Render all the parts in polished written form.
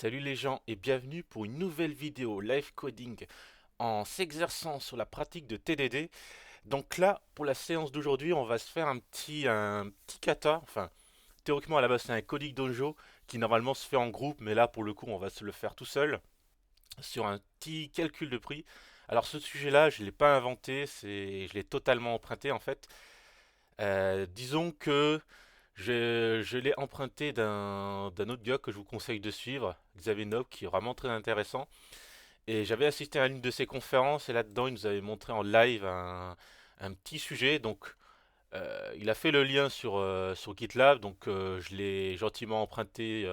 Salut les gens et bienvenue pour une nouvelle vidéo live coding en s'exerçant sur la pratique de TDD. Donc là, pour la séance d'aujourd'hui, on va se faire un petit kata. Enfin, théoriquement à la base c'est un coding dojo qui normalement se fait en groupe, mais là pour le coup on va se le faire tout seul sur un petit calcul de prix. Alors ce sujet-là, je l'ai pas inventé, je l'ai totalement emprunté en fait. Disons que je l'ai emprunté d'un autre gars que je vous conseille de suivre, Xavier Nob, qui est vraiment très intéressant. Et j'avais assisté à l'une de ses conférences et là-dedans, il nous avait montré en live un petit sujet. Donc, il a fait le lien sur GitLab. Donc, je l'ai gentiment emprunté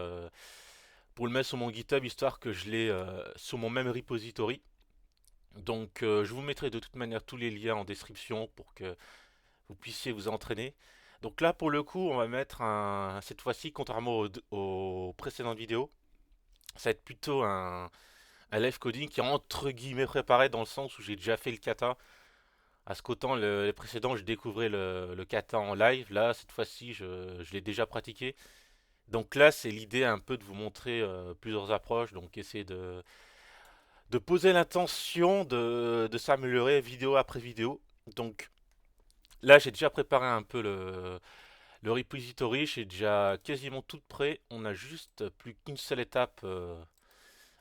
pour le mettre sur mon GitHub, histoire que je l'ai sur mon même repository. Donc, je vous mettrai de toute manière tous les liens en description pour que vous puissiez vous entraîner. Donc là, pour le coup, on va mettre cette fois-ci, contrairement aux précédentes vidéos, ça va être plutôt un live coding qui est entre guillemets préparé dans le sens où j'ai déjà fait le kata. À ce qu'autant les précédents, je découvrais le kata en live. Là, cette fois-ci, je l'ai déjà pratiqué. Donc là, c'est l'idée un peu de vous montrer plusieurs approches. Donc essayer de poser l'intention de s'améliorer vidéo après vidéo. Donc là, j'ai déjà préparé un peu le repository, c'est déjà quasiment tout prêt. On a juste plus qu'une seule étape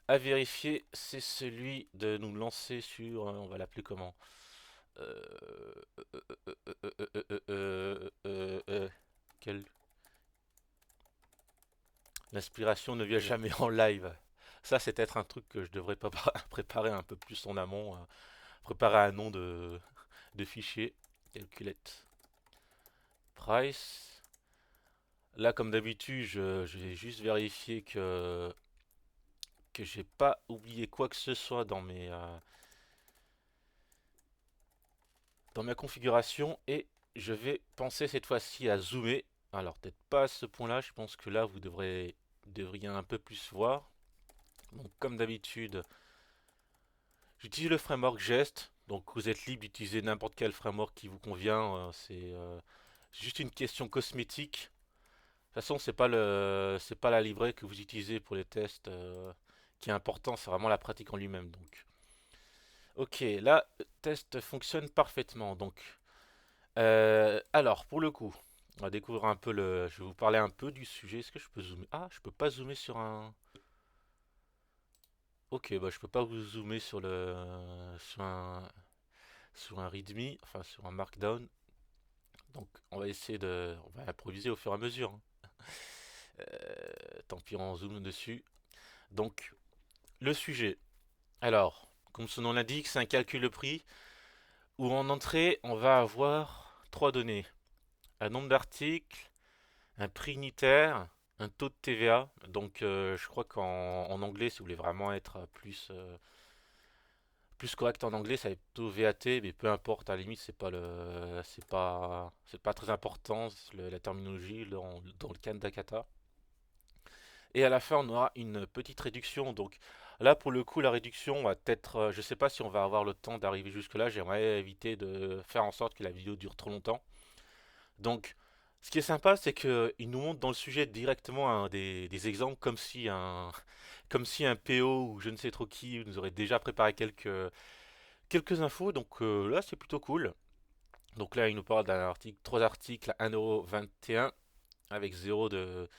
à vérifier. C'est celui de nous lancer sur, on va l'appeler comment euh, quel- L'inspiration ne vient jamais en live. Ça, c'est peut-être un truc que je devrais pas préparer un peu plus en amont. Préparer un nom de fichier. Calculate price. Là, comme d'habitude, je vais juste vérifier que j'ai pas oublié quoi que ce soit dans ma configuration et je vais penser cette fois-ci à zoomer. Alors peut-être pas à ce point-là, je pense que là vous devriez un peu plus voir. Donc comme d'habitude, j'utilise le framework Jest. Donc vous êtes libre d'utiliser n'importe quel framework qui vous convient. C'est juste une question cosmétique. De toute façon, c'est pas la librairie que vous utilisez pour les tests qui est important, c'est vraiment la pratique en lui-même. Donc ok, là, le test fonctionne parfaitement. Donc, alors, pour le coup, on va découvrir un peu Je vais vous parler un peu du sujet. Est-ce que je peux zoomer? Ah, je peux pas zoomer sur un. Ok, bah je peux pas vous zoomer sur un README, enfin sur un Markdown. Donc, on va improviser au fur et à mesure, hein. Tant pis, on zoome dessus. Donc, le sujet. Alors, comme son nom l'indique, c'est un calcul de prix où en entrée, on va avoir trois données. Un nombre d'articles, un prix unitaire, un taux de TVA. Donc je crois qu'en anglais, si vous voulez vraiment être plus correct en anglais, ça va être plutôt VAT, mais peu importe, à la limite, c'est pas très important la terminologie dans le cas d'Akata. Et à la fin, on aura une petite réduction. Donc là, pour le coup, la réduction va peut-être, je sais pas si on va avoir le temps d'arriver jusque là. J'aimerais éviter de faire en sorte que la vidéo dure trop longtemps. Donc, ce qui est sympa, c'est qu'il nous montre dans le sujet directement des exemples comme si un PO ou je ne sais trop qui nous aurait déjà préparé quelques infos. Donc là, c'est plutôt cool. Donc là, il nous parle trois articles à 1,21€ avec zéro de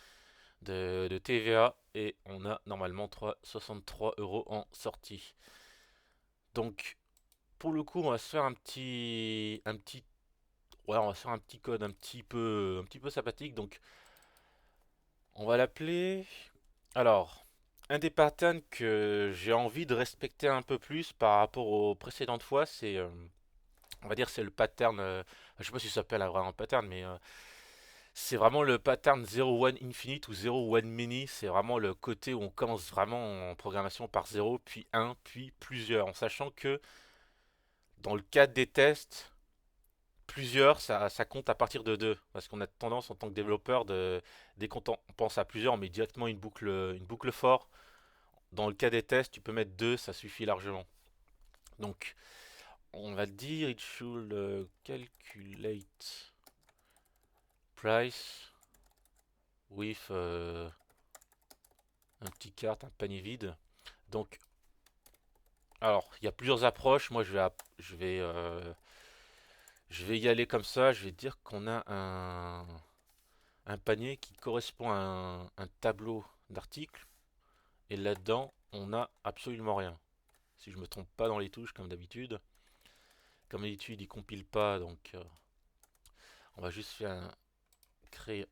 TVA et on a normalement 63 € en sortie. Donc, pour le coup, on va se faire ouais, on va se faire un petit code un petit peu sympathique. Donc, on va l'appeler. Alors, un des patterns que j'ai envie de respecter un peu plus par rapport aux précédentes fois, on va dire, c'est le pattern. Je sais pas si ça s'appelle un vraiment pattern, mais c'est vraiment le pattern 0-1 infinite ou 0-1 mini. C'est vraiment le côté où on commence vraiment en programmation par 0, puis 1, puis plusieurs, en sachant que dans le cadre des tests, plusieurs, ça compte à partir de 2. Parce qu'on a tendance en tant que développeur, dès qu'on pense à plusieurs, on met directement une boucle for. Dans le cas des tests, tu peux mettre 2, ça suffit largement. Donc, on va dire, it should calculate price with un petite carte, un panier vide. Donc, alors, il y a plusieurs approches. Moi, je vais y aller comme ça. Je vais dire qu'on a un panier qui correspond à un tableau d'articles. Et là-dedans, on a absolument rien. Si je me trompe pas dans les touches, comme d'habitude. Comme d'habitude, il compile pas, donc on va juste créer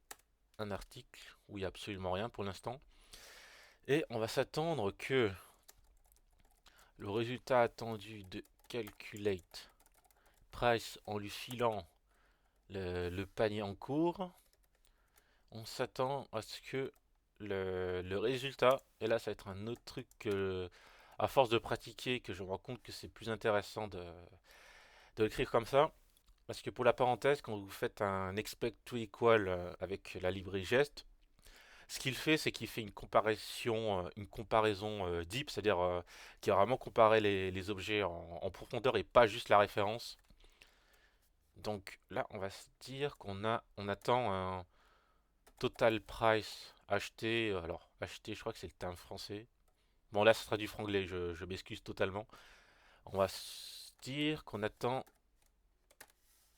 un article où il n'y a absolument rien pour l'instant. Et on va s'attendre que le résultat attendu de calculate price en lui filant le panier en cours, on s'attend à ce que le résultat, et là ça va être un autre truc que, à force de pratiquer, que je me rends compte que c'est plus intéressant de l'écrire comme ça. Parce que pour la parenthèse, quand vous faites un expect to equal avec la librairie geste, ce qu'il fait, c'est qu'il fait une comparaison deep, c'est-à-dire qui va vraiment comparer les objets en profondeur et pas juste la référence. Donc là, on va se dire on attend un total price acheté. Alors, acheté, je crois que c'est le terme français. Bon, là, ce sera du franglais, je m'excuse totalement. On va se dire qu'on attend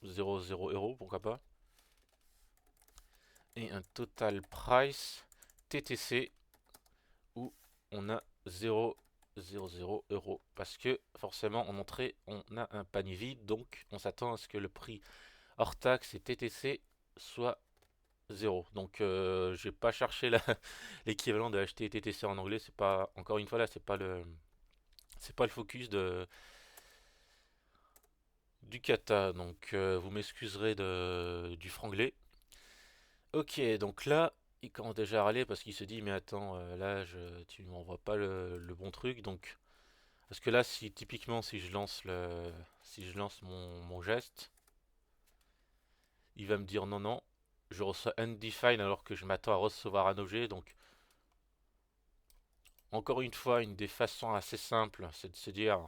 0,0 euros, pourquoi pas. Et un total price TTC où on a 0,00 euros. Parce que forcément, en entrée, on a un panier vide. Donc, on s'attend à ce que le prix hors taxe et TTC soit 0. Donc, j'ai pas cherché l'équivalent de acheter TTC en anglais. C'est pas, encore une fois, là, c'est pas le focus du kata. Donc, vous m'excuserez du franglais. Ok, donc là, il commence déjà à râler parce qu'il se dit, mais attends, là, tu m'envoies pas le bon truc. Donc, parce que là, si typiquement, si je lance mon geste, il va me dire non, non, je reçois undefined alors que je m'attends à recevoir un objet. Donc, encore une fois, une des façons assez simples, c'est de se dire,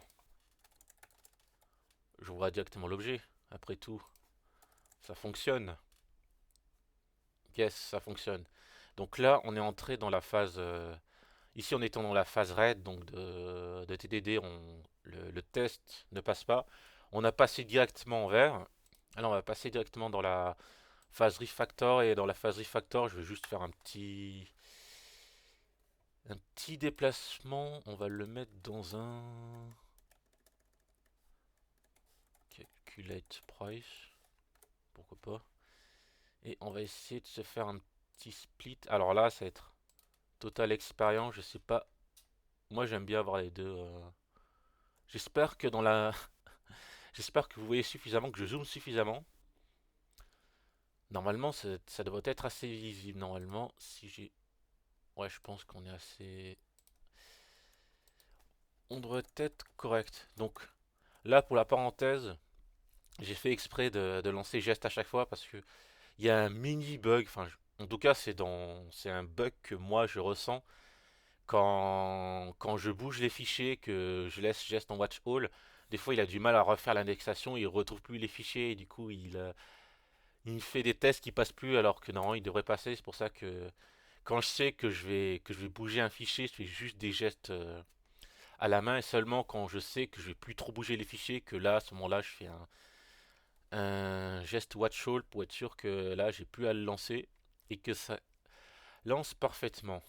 je vois directement l'objet. Après tout, ça fonctionne. Yes, ça fonctionne. Donc là, on est entré dans la phase. Ici, on est dans la phase RAID, donc de TDD, le test ne passe pas. On a passé directement en vert. Alors, on va passer directement dans la phase refactor. Et dans la phase refactor, je vais juste faire un petit déplacement. On va le mettre dans un calculate price. Pourquoi pas. Et on va essayer de se faire un petit split. Alors là, ça va être total expérience. Je sais pas. Moi, j'aime bien avoir les deux. J'espère que dans la J'espère que vous voyez suffisamment, que je zoome suffisamment. Normalement, ça devrait être assez visible. Normalement, si j'ai... Ouais, je pense qu'on est assez... On devrait être correct. Donc là, pour la parenthèse, j'ai fait exprès de lancer geste à chaque fois parce que il y a un mini bug. Enfin, en tout cas, c'est un bug que moi je ressens quand je bouge les fichiers, que je laisse geste en watch all. Des fois, il a du mal à refaire l'indexation, il retrouve plus les fichiers et du coup, il me fait des tests qui passent plus alors que normalement il devrait passer. C'est pour ça que quand je sais que je vais bouger un fichier, je fais juste des gestes à la main et seulement quand je sais que je vais plus trop bouger les fichiers que là, à ce moment-là, je fais un geste watch all pour être sûr que là, j'ai plus à le lancer et que ça lance parfaitement.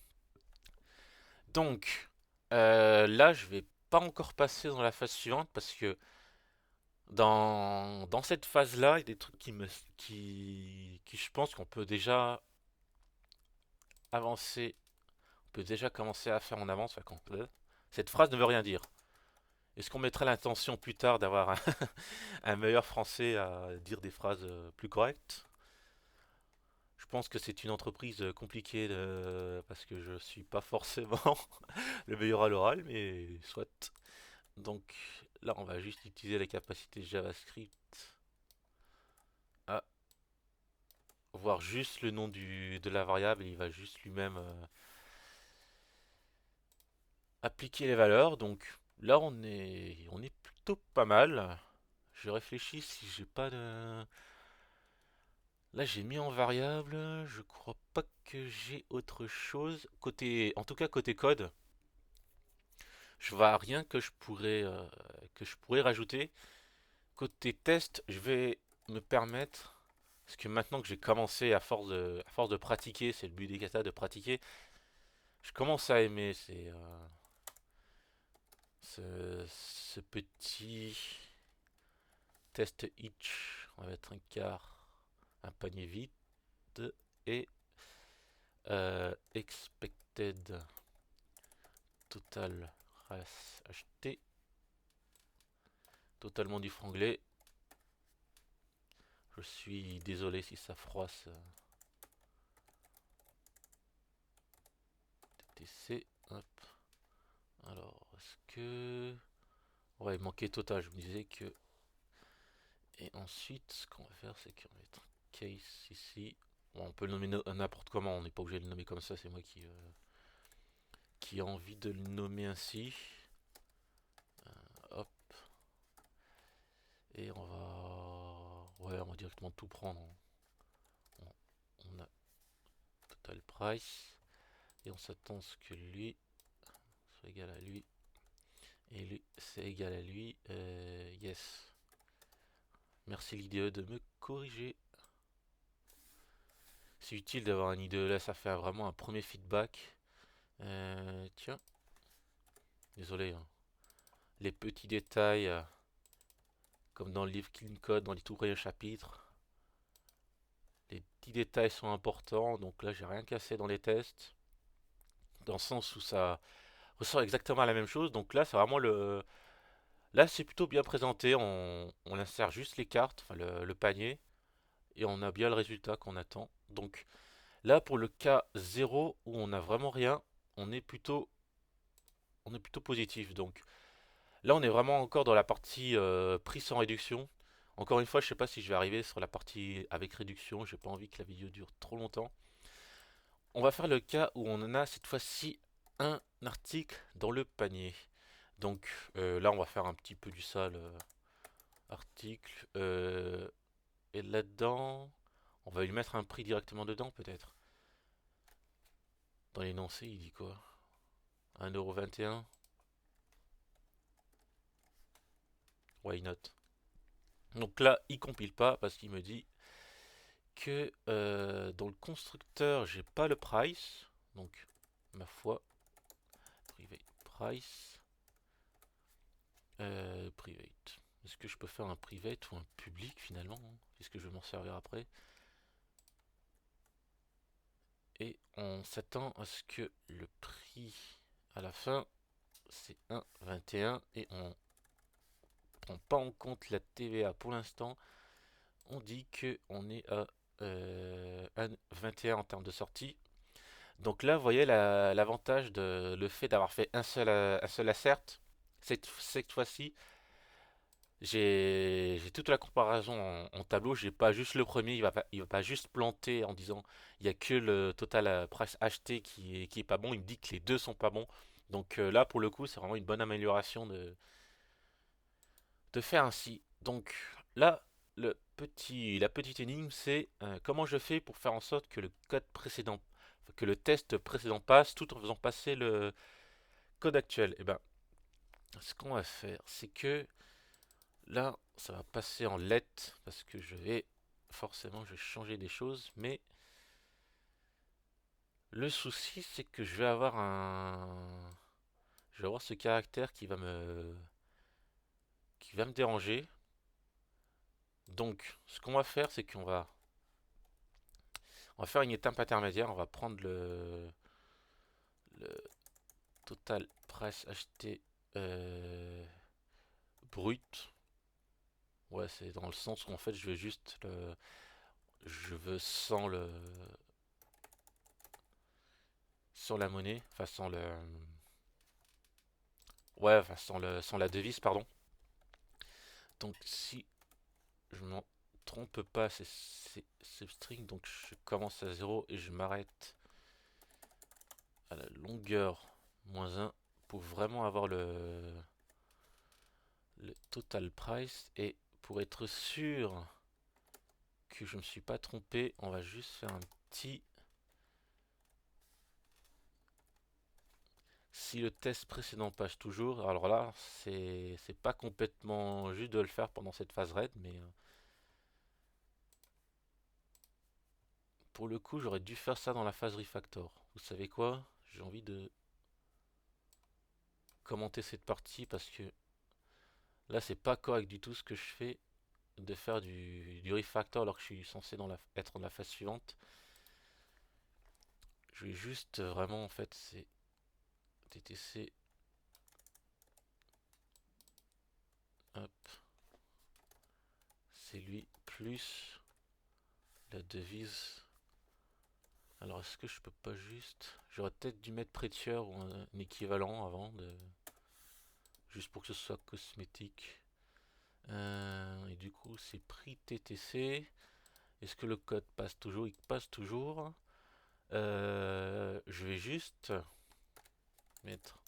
Donc là, je vais pas encore passer dans la phase suivante parce que dans cette phase-là, il y a des trucs qui je pense qu'on peut déjà avancer, on peut déjà commencer à faire en avance. Cette phrase ne veut rien dire. Est-ce qu'on mettrait l'intention plus tard d'avoir un meilleur français à dire des phrases plus correctes? Je pense que c'est une entreprise compliquée parce que je suis pas forcément le meilleur à l'oral, mais soit. Donc là, on va juste utiliser la capacité JavaScript à voir juste le nom de la variable et il va juste lui-même appliquer les valeurs. Donc là, on est plutôt pas mal. Je réfléchis si j'ai pas Là, j'ai mis en variable. Je crois pas que j'ai autre chose. En tout cas, côté code, je vois rien que je pourrais rajouter. Côté test, je vais me permettre, parce que maintenant que j'ai commencé à force de pratiquer, c'est le but des katas de pratiquer, je commence à aimer ce petit test each. On va mettre un quart, un panier vide et expected total race acheté, totalement du franglais. Je suis désolé si ça froisse. TTC, hop. Alors, est-ce que... Ouais, il manquait total, je me disais que... Et ensuite, ce qu'on va faire, c'est qu'on va mettre case ici. Bon, on peut le nommer n'importe comment, on n'est pas obligé de le nommer comme ça, c'est moi qui ai envie de le nommer ainsi. Hop, et on va... Ouais, on va directement tout prendre. On a total price, et on s'attend à ce que lui soit égal à lui, et lui c'est égal à lui. Yes. Merci l'IDE de me corriger. C'est utile d'avoir un IDE là, ça fait vraiment un premier feedback. Tiens, désolé, hein. Les petits détails, comme dans le livre Clean Code, dans les tout premiers chapitres, les petits détails sont importants. Donc là, j'ai rien cassé dans les tests, dans le sens où ça ressort exactement la même chose. Donc là, c'est vraiment le. Là, c'est plutôt bien présenté. On insère juste les cartes, enfin le panier, et on a bien le résultat qu'on attend. Donc là, pour le cas 0 où on n'a vraiment rien, on est plutôt, on est plutôt positif. Donc là, on est vraiment encore dans la partie prix sans réduction. Encore une fois, je sais pas si je vais arriver sur la partie avec réduction. J'ai pas envie que la vidéo dure trop longtemps. On va faire le cas où on en a cette fois-ci un article dans le panier. Donc là, on va faire un petit peu du sale article. Et là-dedans, on va lui mettre un prix directement dedans, peut-être. Dans l'énoncé, il dit quoi? 1,21 €. Why not? Donc là, il compile pas parce qu'il me dit que dans le constructeur, j'ai pas le price. Donc, ma foi, private price. Private. Est-ce que je peux faire un private ou un public finalement, hein, puisque je vais m'en servir après. Et on s'attend à ce que le prix à la fin, c'est 1,21 et on prend pas en compte la TVA pour l'instant. On dit que on est à 1,21 en termes de sortie. Donc là, vous voyez l'avantage de le fait d'avoir fait un seul assert. Cette fois-ci, j'ai toute la comparaison en tableau. J'ai pas juste le premier, il va pas juste planter en disant il y a que le total price acheté qui est pas bon. Il me dit que les deux sont pas bons. Donc là, pour le coup, c'est vraiment une bonne amélioration de faire ainsi. Donc là, la petite énigme, c'est comment je fais pour faire en sorte que le code précédent, que le test précédent passe tout en faisant passer le code actuel. Et ben, ce qu'on va faire, c'est que là, ça va passer en let parce que je vais changer des choses, mais le souci, c'est que je vais avoir ce caractère qui va me déranger. Donc, ce qu'on va faire, c'est on va faire une étape intermédiaire. On va prendre le total price acheté brut. Ouais, c'est dans le sens où en fait, je veux sans la monnaie, enfin ouais, enfin sans la devise, pardon. Donc si je m'en trompe pas, c'est string, donc je commence à 0 et je m'arrête à la longueur -1 pour vraiment avoir le total price et pour être sûr que je me suis pas trompé, on va juste faire un petit... Si le test précédent passe toujours, alors là, c'est pas complètement juste de le faire pendant cette phase raid, mais pour le coup, j'aurais dû faire ça dans la phase refactor. Vous savez quoi? J'ai envie de commenter cette partie parce que là, c'est pas correct du tout ce que je fais de faire du refactor alors que je suis censé être dans la phase suivante. Je vais juste vraiment, en fait, c'est TTC. Hop, c'est lui plus la devise. Alors, est-ce que je peux pas juste... J'aurais peut-être dû mettre Prettier ou un équivalent avant, juste pour que ce soit cosmétique. Et du coup, c'est prix TTC. Est-ce que le code passe toujours? Il passe toujours. Je vais juste mettre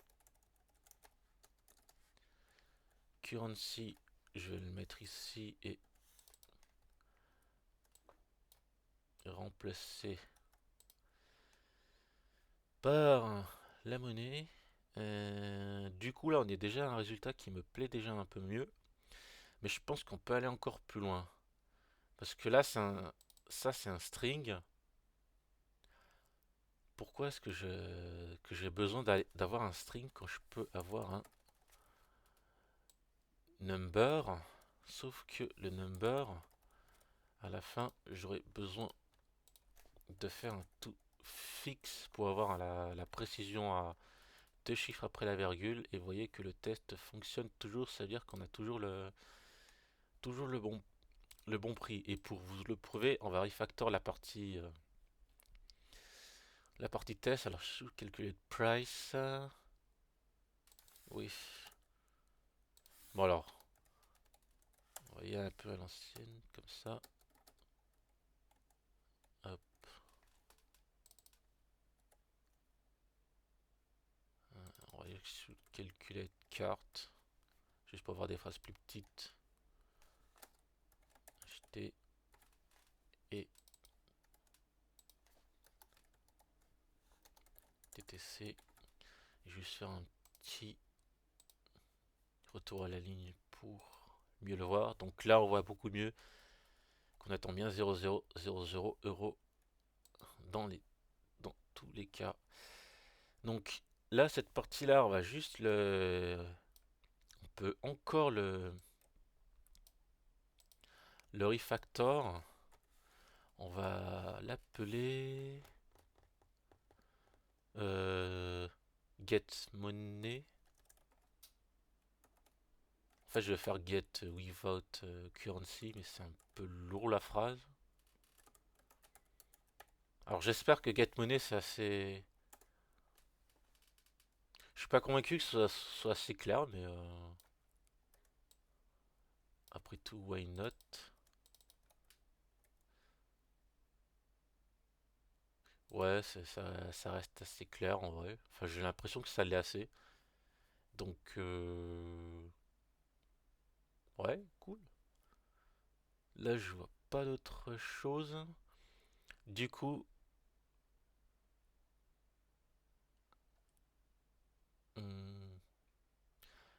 currency. Je vais le mettre ici et remplacer par la monnaie. Du coup, là, on est déjà à un résultat qui me plaît déjà un peu mieux. Mais je pense qu'on peut aller encore plus loin. Parce que là, ça, c'est un string. Pourquoi est-ce que j'ai besoin d'avoir un string quand je peux avoir un number? Sauf que le number, à la fin, j'aurais besoin de faire un tout fixe pour avoir la précision à deux chiffres après la virgule. Et vous voyez que le test fonctionne toujours, c'est-à-dire qu'on a toujours le bon prix. Et pour vous le prouver, on va refactor la partie test. Alors, je vais calculer le price. Oui. Bon alors, on va y aller un peu à l'ancienne, comme ça. Hop. On va y aller sur calculate carte. Juste pour avoir des phrases plus petites. Acheter et TTC. Et juste faire un petit retour à la ligne pour mieux le voir. Donc là, on voit beaucoup mieux qu'on attend bien 0,000 euros dans tous les cas. Donc là, cette partie-là, on va juste on peut encore le refactor. On va l'appeler get money. En fait, je vais faire get without currency, mais c'est un peu lourd la phrase. Alors j'espère que get money c'est assez. Je suis pas convaincu que ce soit assez clair, mais après tout, why not? Ouais, ça reste assez clair en vrai. Enfin, j'ai l'impression que ça l'est assez. Donc, ouais, cool. Là, je vois pas d'autre chose. Du coup, hmm,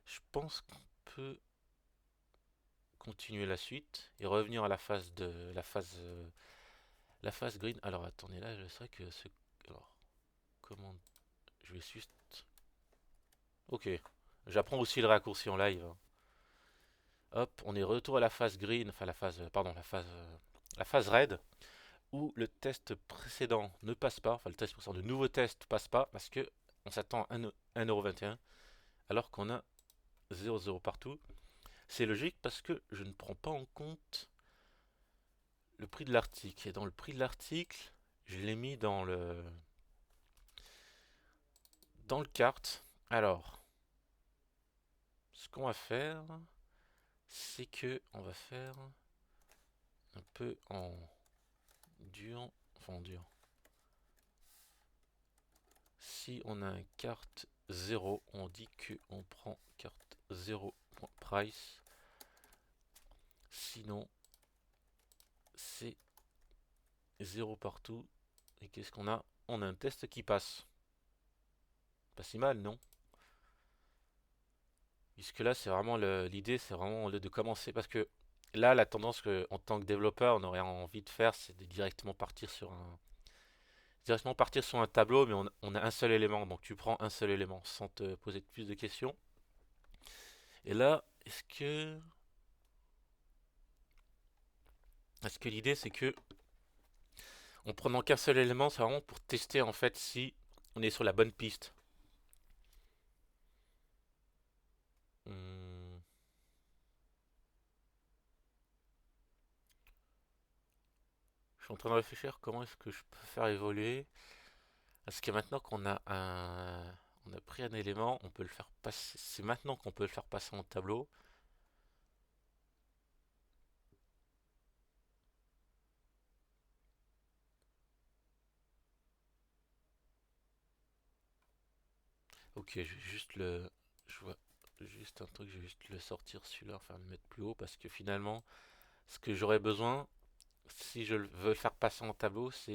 je pense qu'on peut continuer la suite et revenir à la phase green. Alors, attendez, là, je sais que ce... Alors, comment... Je vais juste... Ok, j'apprends aussi le raccourci en live, hein. Hop, on est retour à la phase green, enfin la phase, pardon, la phase red, où le test précédent ne passe pas, enfin le test précédent, le nouveau test passe pas, parce que on s'attend à 1,21€, alors qu'on a 0,0 partout. C'est logique parce que je ne prends pas en compte le prix de l'article. Et dans le prix de l'article, je l'ai mis dans le cart. Alors, ce qu'on va faire, c'est que on va faire un peu en dur, enfin en dur. Si on a un carte 0, on dit qu'on prend carte 0.price. Sinon, c'est 0 partout. Et qu'est-ce qu'on a? On a un test qui passe. Pas si mal, non? Puisque là, c'est vraiment l'idée, c'est vraiment de commencer. Parce que là, la tendance que, en tant que développeur, on aurait envie de faire, c'est de directement partir sur un tableau, mais on a un seul élément. Donc tu prends un seul élément sans te poser plus de questions. Et là, est-ce que l'idée, c'est que en prenant qu'un seul élément, c'est vraiment pour tester en fait si on est sur la bonne piste. Hmm, Je suis en train de réfléchir comment est-ce que je peux faire évoluer. Parce que maintenant on a pris un élément, on peut le faire passer. C'est maintenant qu'on peut le faire passer en tableau. Ok, je vois juste un truc, je vais juste le sortir celui-là, enfin le mettre plus haut parce que finalement, ce que j'aurais besoin, si je veux le faire passer en tableau, ça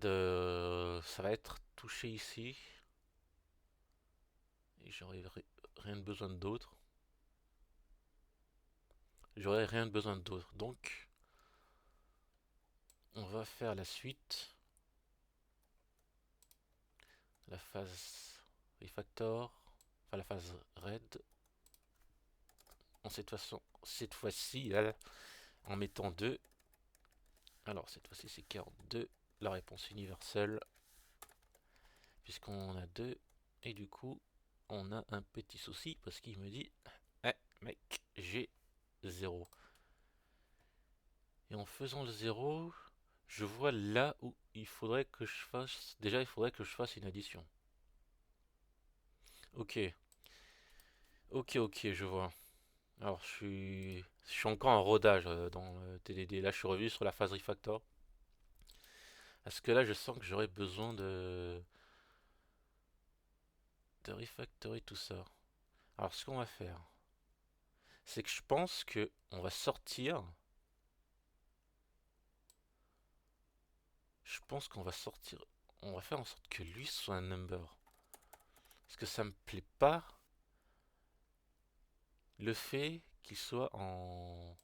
va être touché ici et rien de besoin d'autre. J'aurais rien de besoin d'autre. Donc, on va faire la suite, la phase refactor, enfin la phase red. Cette fois-ci, en mettant 2. Alors, cette fois-ci, c'est 42. La réponse universelle, puisqu'on a 2. Et du coup, on a un petit souci parce qu'il me dit, eh mec, j'ai 0. Et en faisant le 0, je vois là où il faudrait que je fasse. Déjà, il faudrait que je fasse une addition. Ok, ok, je vois. Alors, je suis encore en rodage dans le TDD. Là, je suis revenu sur la phase refactor. Parce que là, je sens que j'aurais besoin de refactorer tout ça. Alors, ce qu'on va faire, c'est que je pense que on va sortir. Je pense qu'on va sortir. On va faire en sorte que lui soit un number. Parce que ça me plaît pas le fait qu'il soit en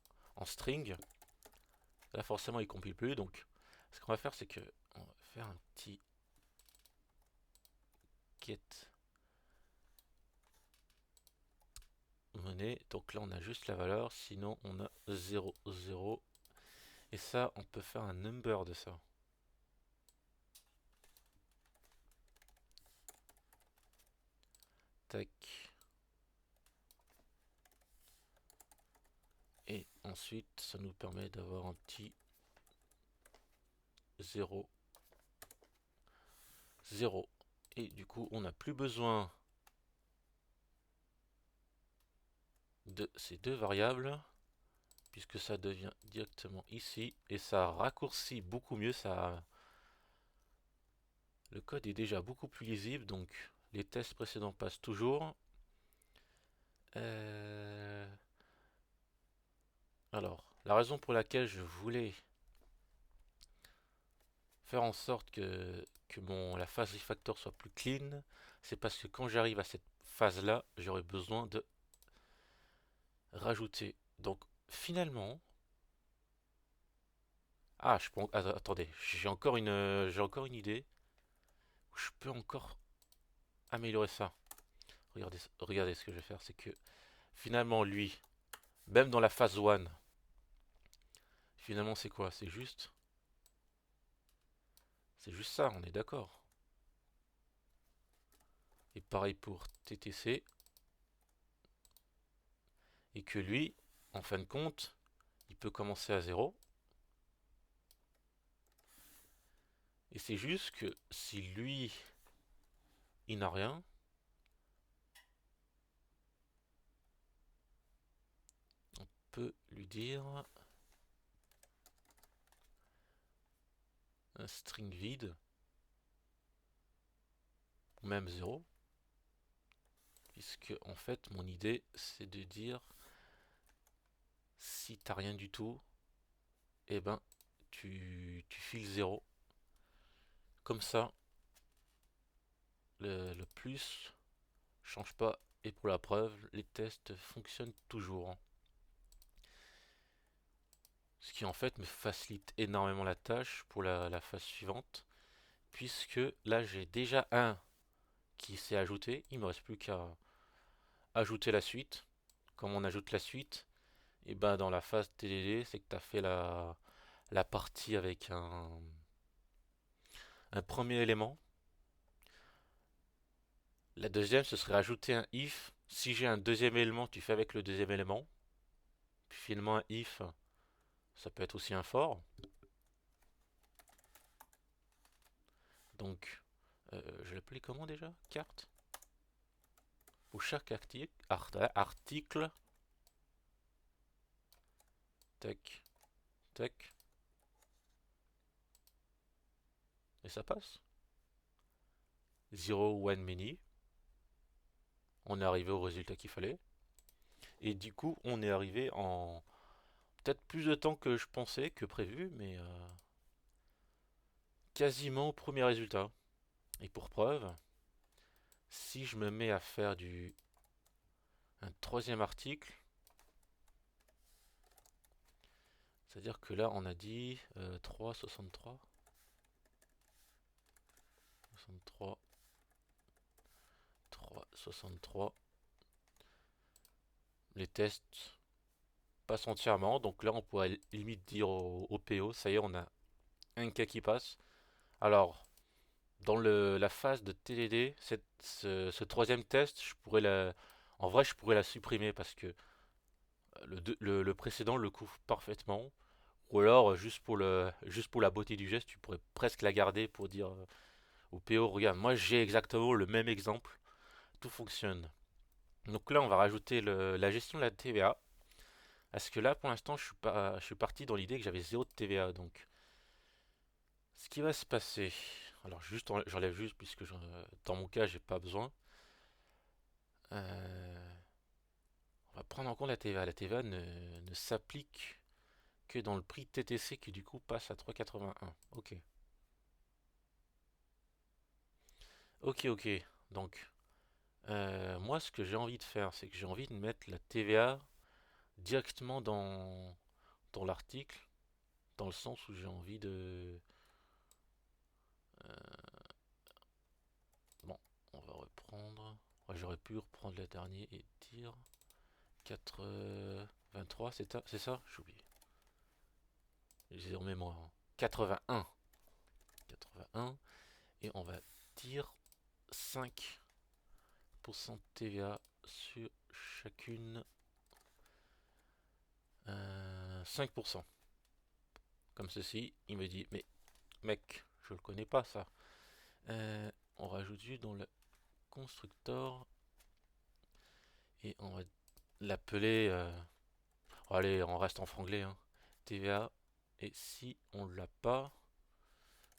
string. Là, forcément, il compile plus. Donc, ce qu'on va faire, c'est que on va faire un petit get monnaie. Donc là, on a juste la valeur. Sinon, on a 0, 0. Et ça, on peut faire un number de ça. Tac. Et ensuite, ça nous permet d'avoir un petit 0, 0. Et du coup, on n'a plus besoin de ces deux variables, puisque ça devient directement ici, et ça raccourcit beaucoup mieux, le code est déjà beaucoup plus lisible, donc les tests précédents passent toujours. Euh, Alors, la raison pour laquelle je voulais faire en sorte que la phase refactor soit plus clean, c'est parce que quand j'arrive à cette phase-là, j'aurai besoin de rajouter. Donc, finalement, attendez, j'ai encore une idée où je peux encore améliorer ça. Regardez ce que je vais faire, c'est que finalement, lui, même dans la phase 1, finalement, c'est quoi? C'est juste ça, on est d'accord. Et pareil pour TTC, et que lui, en fin de compte, il peut commencer à 0. Et c'est juste que si lui, il n'a rien, on peut lui dire un string vide, ou même 0, puisque en fait, mon idée, c'est de dire si t'as rien du tout, et ben tu files 0. Comme ça, le plus change pas. Et pour la preuve, les tests fonctionnent toujours, hein. Ce qui en fait me facilite énormément la tâche pour la phase suivante. Puisque là j'ai déjà un qui s'est ajouté. Il me reste plus qu'à ajouter la suite. Comme on ajoute la suite, et ben dans la phase TDD, c'est que tu as fait la partie avec un premier élément. La deuxième, ce serait ajouter un if. Si j'ai un deuxième élément, tu fais avec le deuxième élément. Puis finalement, un if, ça peut être aussi un for. Donc, je l'appelais comment déjà? Carte. Pour chaque article, tac, tac, et ça passe. 0, 1 mini. On est arrivé au résultat qu'il fallait. Et du coup, on est arrivé en peut-être plus de temps que je pensais, que prévu, mais quasiment au premier résultat. Et pour preuve, si je me mets à faire un troisième article, c'est-à-dire que là on a dit 3, 63, 63, 3, 63. Les tests passent entièrement, donc là on pourrait limite dire au PO, ça y est, on a un cas qui passe. Alors, dans la phase de TDD, ce troisième test, en vrai, je pourrais la supprimer parce que le précédent le couvre parfaitement. Ou alors, juste pour la beauté du geste, tu pourrais presque la garder pour dire au PO, regarde, moi j'ai exactement le même exemple, tout fonctionne. Donc là, on va rajouter la gestion de la TVA. Parce que là, pour l'instant, je suis parti dans l'idée que j'avais zéro de TVA. Donc, ce qui va se passer, alors j'enlève juste puisque dans mon cas, j'ai pas besoin. Euh, on va prendre en compte la TVA. La TVA ne s'applique que dans le prix TTC qui du coup passe à 3,81. Ok. Ok, ok. Donc, moi, ce que j'ai envie de faire, c'est que j'ai envie de mettre la TVA directement dans l'article, dans le sens où j'ai envie de... Bon, on va reprendre. Ouais, j'aurais pu reprendre le dernier et dire 83, c'est ça? J'ai oublié. J'ai en mémoire, hein. 81. 81. Et on va dire 5% de TVA sur chacune. 5%. Comme ceci, il me dit, mais mec, je le connais pas ça. On rajoute juste dans le constructeur et on va l'appeler. Allez, on reste en franglais, hein. TVA. Et si on l'a pas,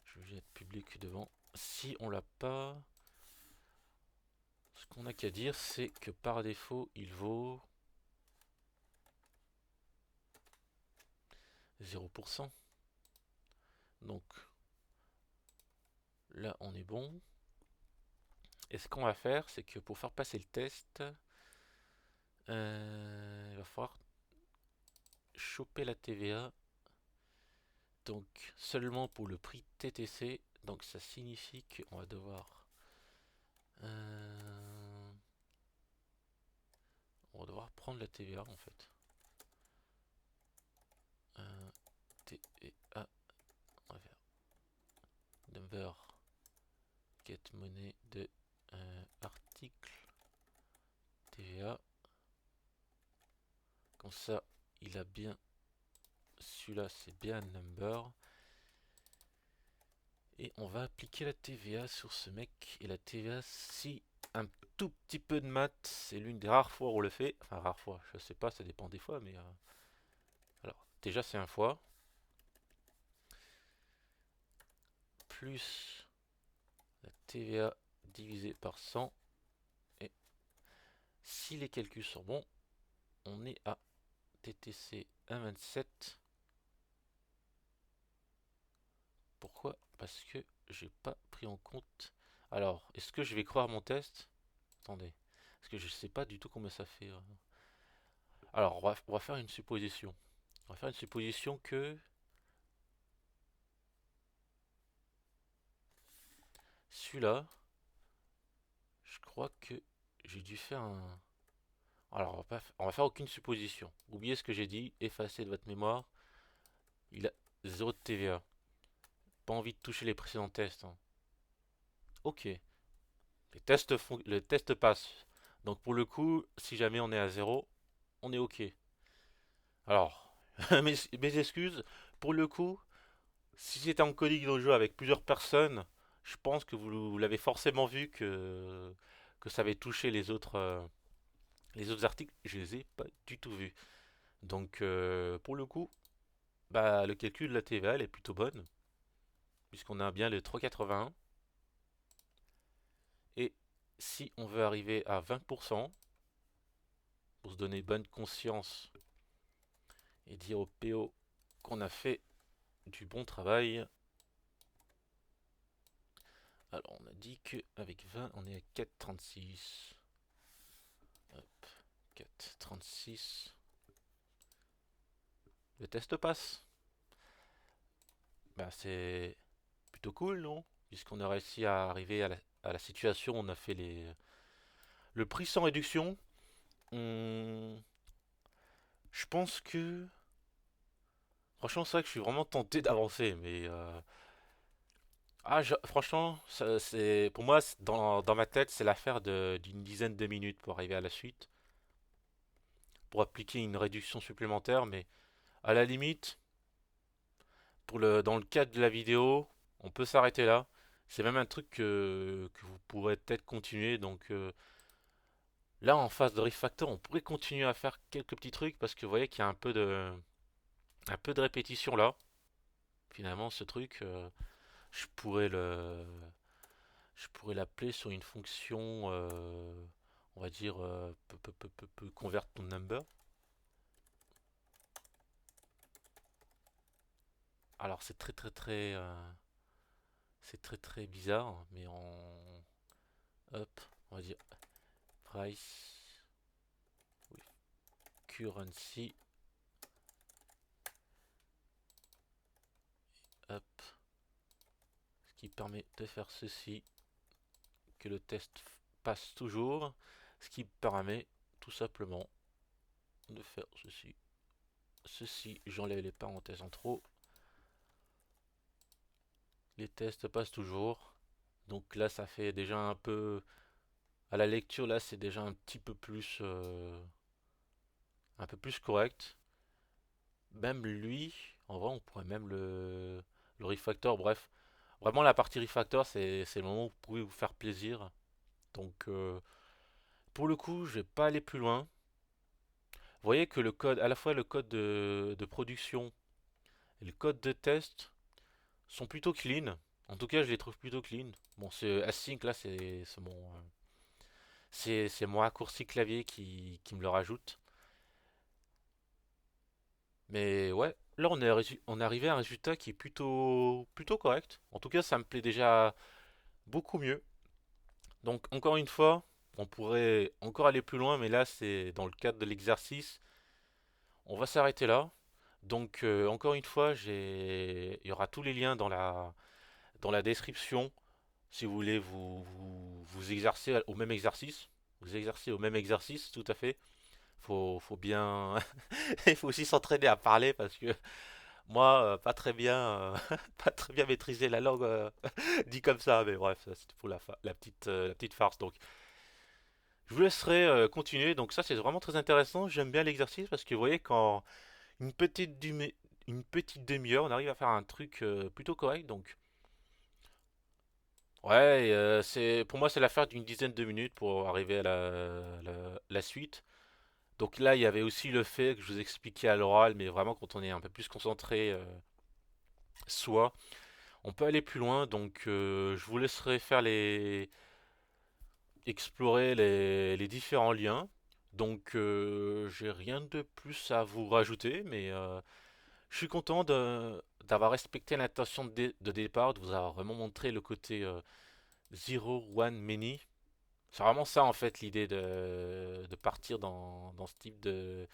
je vais être public devant. Si on l'a pas, ce qu'on a qu'à dire, c'est que par défaut, il vaut 0%. Donc là, on est bon. Et ce qu'on va faire, c'est que pour faire passer le test, il va falloir choper la TVA. Donc seulement pour le prix TTC. Donc ça signifie qu'on va devoir... euh, on va devoir prendre la TVA en fait. TVA, on va faire number get money de article TVA. Comme ça, il a bien... Celui-là, c'est bien number. Et on va appliquer la TVA sur ce mec. Et la TVA, si un tout petit peu de maths, c'est l'une des rares fois où on le fait. Enfin, rare fois, je sais pas, ça dépend des fois, mais... alors, déjà, c'est un fois. Plus la TVA divisé par 100. Et si les calculs sont bons, on est à TTC 1,27. Pourquoi? Parce que j'ai pas pris en compte. Alors, est-ce que je vais croire mon test? Attendez. Parce que je sais pas du tout combien ça fait. Alors, on va faire une supposition. On va faire une supposition que celui-là, je crois que j'ai dû faire un. Alors, on va faire aucune supposition. Oubliez ce que j'ai dit, effacez de votre mémoire. Il a 0 de TVA. Pas envie de toucher les précédents tests, hein. Ok, le test passe. Donc pour le coup, si jamais on est à 0, on est ok. Alors, mes excuses, pour le coup, si c'était en coding dans le jeu avec plusieurs personnes, je pense que vous l'avez forcément vu que ça avait touché les autres articles. Je les ai pas du tout vus. Donc pour le coup, bah, le calcul de la TVA elle est plutôt bonne, puisqu'on a bien le 3,81. Et si on veut arriver à 20%, pour se donner bonne conscience et dire au PO qu'on a fait du bon travail, alors on a dit qu'avec 20, on est à 4,36. Hop, 4,36. Le test passe. Bah, c'est plutôt cool, non? Puisqu'on a réussi à arriver à la situation où on a fait le prix sans réduction. On- Je pense que. Franchement, c'est vrai que je suis vraiment tenté d'avancer, mais. Franchement, pour moi, dans ma tête, c'est l'affaire d'une dizaine de minutes pour arriver à la suite, pour appliquer une réduction supplémentaire, mais à la limite, dans le cadre de la vidéo, on peut s'arrêter là. C'est même un truc que vous pourrez peut-être continuer. Donc là, en phase de Rift Factor, on pourrait continuer à faire quelques petits trucs parce que vous voyez qu'il y a un peu de répétition là. Finalement, ce truc, je pourrais le, je pourrais l'appeler sur une fonction, on va dire, convert to number. Alors c'est très très bizarre, mais hop, on va dire price with currency, hop, ce qui permet de faire ceci, que le test passe toujours, ce qui permet tout simplement de faire ceci. Ceci, j'enlève les parenthèses en trop. Les tests passent toujours. Donc là, ça fait déjà un peu. À la lecture, là, c'est déjà un peu plus correct. Même lui, en vrai, on pourrait même le refactor. Bref, vraiment, la partie refactor, c'est le moment où vous pouvez vous faire plaisir. Donc, pour le coup, je vais pas aller plus loin. Vous voyez que le code, à la fois le code de production et le code de test sont plutôt clean. En tout cas, je les trouve plutôt clean. Bon, ce async là, c'est mon raccourci clavier qui me le rajoute. Mais ouais, là on est arrivé à un résultat qui est plutôt correct. En tout cas, ça me plaît déjà beaucoup mieux. Donc encore une fois, on pourrait encore aller plus loin, mais là c'est dans le cadre de l'exercice. On va s'arrêter là. Donc encore une fois, il y aura tous les liens dans la description si vous voulez vous exercer au même exercice. Vous exercer au même exercice, tout à fait. Faut bien. Il faut aussi s'entraîner à parler parce que moi, pas très bien maîtriser la langue dit comme ça. Mais bref, ça, c'était pour la petite farce. Donc, je vous laisserai continuer. Donc, ça, c'est vraiment très intéressant. J'aime bien l'exercice parce que vous voyez, quand une une petite demi-heure, on arrive à faire un truc plutôt correct. Donc, ouais, pour moi, c'est l'affaire d'une dizaine de minutes pour arriver à la suite. Donc là, il y avait aussi le fait que je vous expliquais à l'oral, mais vraiment quand on est un peu plus concentré, soit, on peut aller plus loin. Donc je vous laisserai explorer les différents liens. Donc j'ai rien de plus à vous rajouter, mais je suis content d'avoir respecté l'intention de départ, de vous avoir vraiment montré le côté Zero One Many. C'est vraiment ça en fait l'idée de partir dans ce type de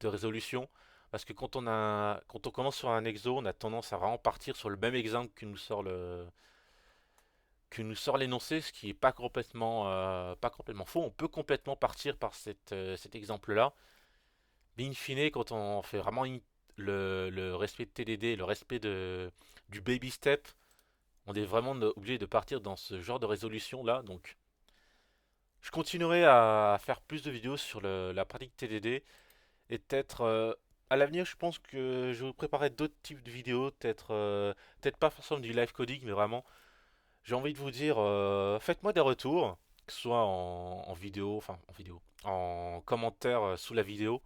résolution. Parce que quand on commence sur un exo, on a tendance à vraiment partir sur le même exemple que nous sort l'énoncé, ce qui est pas complètement faux. On peut complètement partir par cet exemple-là. Mais in fine, quand on fait vraiment le respect de TDD, le respect du baby step, on est vraiment obligé de partir dans ce genre de résolution-là. Donc, je continuerai à faire plus de vidéos sur la pratique TDD et peut-être à l'avenir, je pense que je vais vous préparer d'autres types de vidéos, peut-être pas forcément du live coding, mais vraiment, j'ai envie de vous dire, faites-moi des retours, que ce soit en vidéo, en commentaire sous la vidéo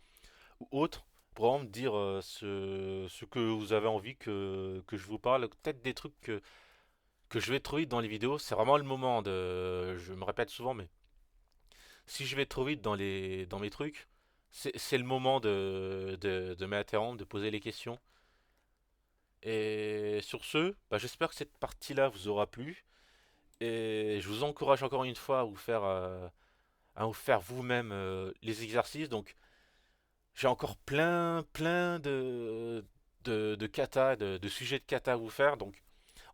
ou autre, pour vraiment me dire ce que vous avez envie que je vous parle, peut-être des trucs que je vais trop vite dans les vidéos, c'est vraiment le moment je me répète souvent, mais si je vais trop vite dans mes trucs, c'est le moment de m'interrompre, de poser les questions. Et sur ce, bah, j'espère que cette partie-là vous aura plu. Et je vous encourage encore une fois à vous faire vous-même les exercices. Donc, j'ai encore plein de kata, de sujets de kata à vous faire. Donc,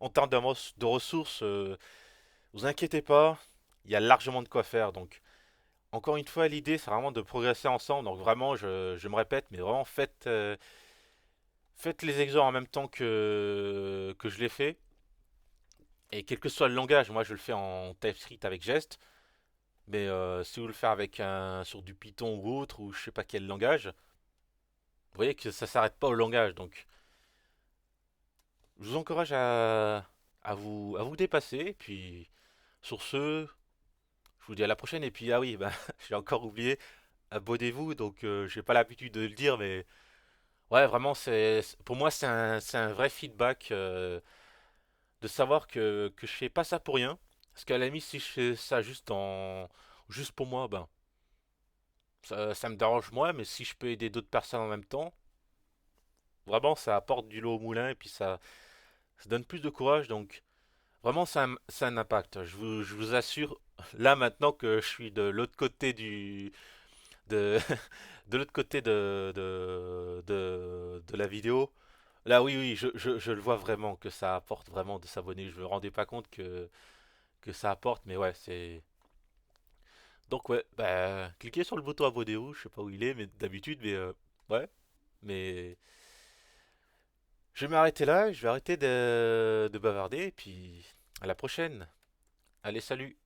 en termes de ressources, vous inquiétez pas, il y a largement de quoi faire. Donc, encore une fois, l'idée, c'est vraiment de progresser ensemble. Donc, vraiment, je me répète, mais vraiment, faites les exos en même temps que je les fais. Et quel que soit le langage, moi, je le fais en TypeScript avec geste. Mais si vous le faites avec sur du Python ou autre, ou je sais pas quel langage, vous voyez que ça s'arrête pas au langage. Donc, je vous encourage à vous dépasser. Et puis, sur ce, je vous dis à la prochaine. Et puis, ah oui, ben, j'ai encore oublié, abonnez-vous. Donc, j'ai pas l'habitude de le dire, mais ouais, vraiment, pour moi, c'est un vrai feedback de savoir que je fais pas ça pour rien. Parce qu'à la limite, si je fais ça juste pour moi, ben, ça me dérange moi. Mais si je peux aider d'autres personnes en même temps, vraiment, ça apporte du lot au moulin et puis ça donne plus de courage. Donc, vraiment, ça a un impact. Je vous assure, là maintenant que je suis de l'autre côté de, de l'autre côté de la vidéo, là, oui, je le vois vraiment que ça apporte vraiment de s'abonner. Je me rendais pas compte que ça apporte, mais ouais, c'est. Donc, ouais, bah, cliquez sur le bouton abonnez-vous. Je sais pas où il est, mais d'habitude, mais ouais, mais. Je vais m'arrêter là, je vais arrêter de bavarder et puis à la prochaine. Allez, salut!